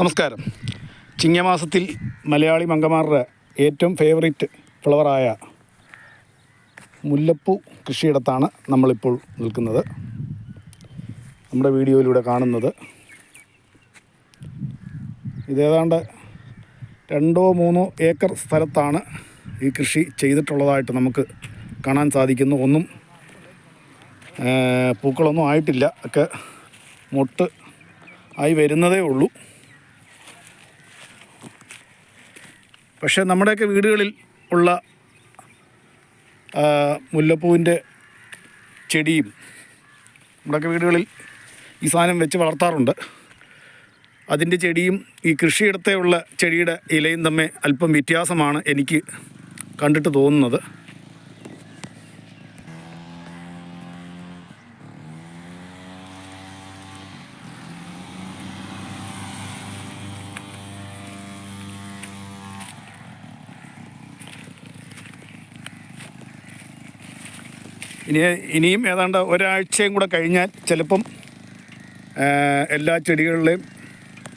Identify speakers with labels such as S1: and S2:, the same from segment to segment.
S1: നമസ്കാരം. ചിങ്ങമാസത്തിൽ മലയാളി മങ്കമാരുടെ ഏറ്റവും ഫേവറേറ്റ് ഫ്ലവറായ മുല്ലപ്പൂ കൃഷിയിടത്താണ് നമ്മളിപ്പോൾ നിൽക്കുന്നത്. നമ്മുടെ വീഡിയോയിലൂടെ കാണുന്നത് ഇതേതാണ്ട് 2-3 ഏക്കർ സ്ഥലത്താണ് ഈ കൃഷി ചെയ്തിട്ടുള്ളതായിട്ട് നമുക്ക് കാണാൻ സാധിക്കുന്നു. ഒന്നും പൂക്കളൊന്നും ആയിട്ടില്ല, ഒക്കെ മൊട്ട് ആയി വരുന്നതേ ഉള്ളൂ. പക്ഷേ നമ്മുടെയൊക്കെ വീടുകളിൽ ഉള്ള മുല്ലപ്പൂവിൻ്റെ ചെടിയും നമ്മുടെയൊക്കെ വീടുകളിൽ ഈ സാധനം വെച്ച് വളർത്താറുണ്ട്. അതിൻ്റെ ചെടിയും ഈ കൃഷിയിടത്തെ ഉള്ള ചെടിയുടെ ഇലയും തമ്മിൽ അല്പം വ്യത്യാസമാണ് എനിക്ക് കണ്ടിട്ട് തോന്നുന്നത്. ഇനിയും ഏതാണ്ട് ഒരാഴ്ചയും കൂടെ കഴിഞ്ഞാൽ ചിലപ്പം എല്ലാ ചെടികളിലെയും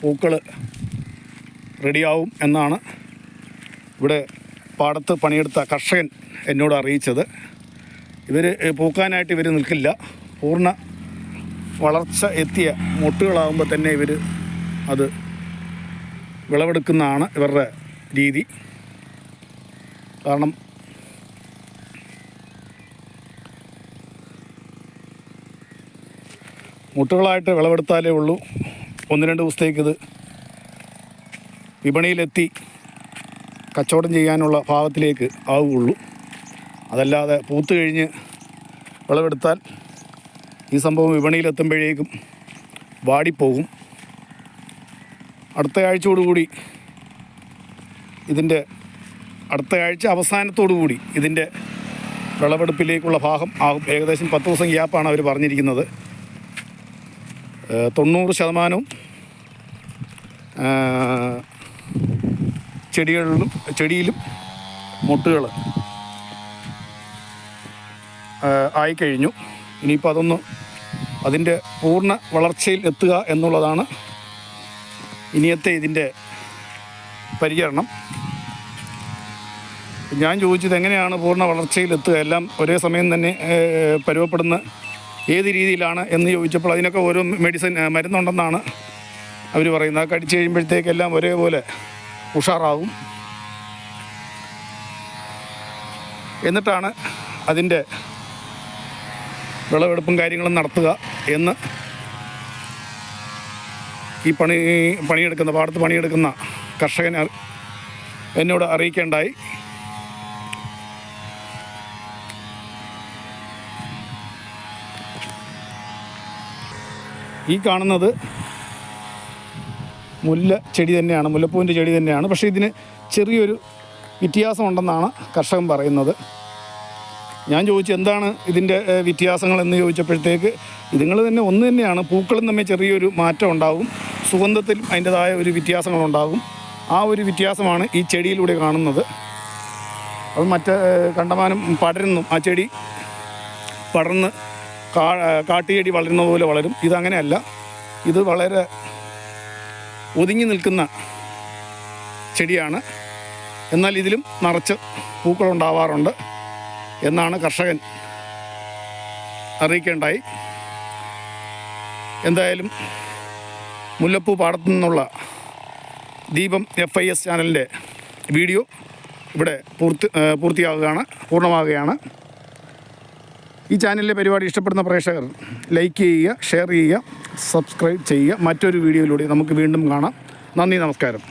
S1: പൂക്കൾ റെഡിയാവും എന്നാണ് ഇവിടെ പാടത്ത് പണിയെടുത്ത കർഷകൻ എന്നോട് അറിയിച്ചത്. ഇവർ പൂക്കാനായിട്ട് ഇവർ നിൽക്കില്ല. പൂർണ്ണ വളർച്ച എത്തിയ മൊട്ടുകളാകുമ്പോൾ തന്നെ ഇവർ അത് വിളവെടുക്കുന്നതാണ് ഇവരുടെ രീതി. കാരണം മുട്ടുകളായിട്ട് വിളവെടുത്താലേ ഉള്ളൂ 1-2 ദിവസത്തേക്കിത് വിപണിയിലെത്തി കച്ചവടം ചെയ്യാനുള്ള ഭാവത്തിലേക്ക് ആവുകയുള്ളൂ. അതല്ലാതെ പൂത്ത് കഴിഞ്ഞ് വിളവെടുത്താൽ ഈ സംഭവം വിപണിയിലെത്തുമ്പോഴേക്കും വാടിപ്പോകും. അടുത്ത ആഴ്ച അവസാനത്തോടുകൂടി ഇതിൻ്റെ വിളവെടുപ്പിലേക്കുള്ള ഭാഗം ആകും. ഏകദേശം 10 ദിവസം ഗ്യാപ്പാണ് അവർ പറഞ്ഞിരിക്കുന്നത്. 90% ചെടിയിലും മൊട്ടുകൾ ആയിക്കഴിഞ്ഞു. ഇനിയിപ്പോൾ അതിൻ്റെ പൂർണ്ണ വളർച്ചയിൽ എത്തുക എന്നുള്ളതാണ് ഇനിയത്തെ ഇതിൻ്റെ പരിചരണം. ഞാൻ ചോദിച്ചത് എങ്ങനെയാണ് പൂർണ്ണ വളർച്ചയിൽ എത്തുക, എല്ലാം ഒരേ സമയം തന്നെ പരുവപ്പെടുന്ന ഏത് രീതിയിലാണ് എന്ന് ചോദിച്ചപ്പോൾ അതിനൊക്കെ ഓരോ മരുന്നുണ്ടെന്നാണ് അവർ പറയുന്നത്. കടിച്ചു കഴിയുമ്പോഴത്തേക്കെല്ലാം ഒരേപോലെ ഉഷാറാവും. എന്നിട്ടാണ് അതിൻ്റെ വിളവെടുപ്പും കാര്യങ്ങളും നടത്തുക എന്ന് ഈ പാടത്ത് പണിയെടുക്കുന്ന കർഷകൻ എന്നോട് അറിയിക്കേണ്ടായി. ഈ കാണുന്നത് മുല്ലപ്പൂവിൻ്റെ ചെടി തന്നെയാണ്. പക്ഷേ ഇതിന് ചെറിയൊരു വ്യത്യാസമുണ്ടെന്നാണ് കർഷകൻ പറയുന്നത്. ഞാൻ ചോദിച്ചു എന്താണ് ഇതിൻ്റെ വ്യത്യാസങ്ങളെന്ന് ചോദിച്ചപ്പോഴത്തേക്ക് ഇതുങ്ങൾ തന്നെ ഒന്ന് തന്നെയാണ്, പൂക്കളും തമ്മിൽ ചെറിയൊരു മാറ്റം ഉണ്ടാകും, സുഗന്ധത്തിലും അതിൻ്റെതായ ഒരു വ്യത്യാസങ്ങളുണ്ടാകും. ആ ഒരു വ്യത്യാസമാണ് ഈ ചെടിയിലൂടെ കാണുന്നത്. അത് കണ്ടമാനം പടരുന്നു. ആ ചെടി പടർന്ന് കാട്ടുചെടി വളരുന്ന പോലെ വളരും. ഇതങ്ങനെയല്ല, ഇത് വളരെ ഒതുങ്ങി നിൽക്കുന്ന ചെടിയാണ്. എന്നാൽ ഇതിലും നിറച്ച് പൂക്കളുണ്ടാവാറുണ്ട് എന്നാണ് കർഷകൻ അറിയിക്കേണ്ടായി. എന്തായാലും മുല്ലപ്പൂ പാടത്തു നിന്നുള്ള ദീപം FIS ചാനലിൻ്റെ വീഡിയോ ഇവിടെ പൂർണ്ണമാകുകയാണ്. ഈ ചാനലിലെ പരിപാടി ഇഷ്ടപ്പെടുന്ന പ്രേക്ഷകർ ലൈക്ക് ചെയ്യുക, ഷെയർ ചെയ്യുക, സബ്സ്ക്രൈബ് ചെയ്യുക. മറ്റൊരു വീഡിയോയിലൂടെ നമുക്ക് വീണ്ടും കാണാം. നന്ദി, നമസ്കാരം.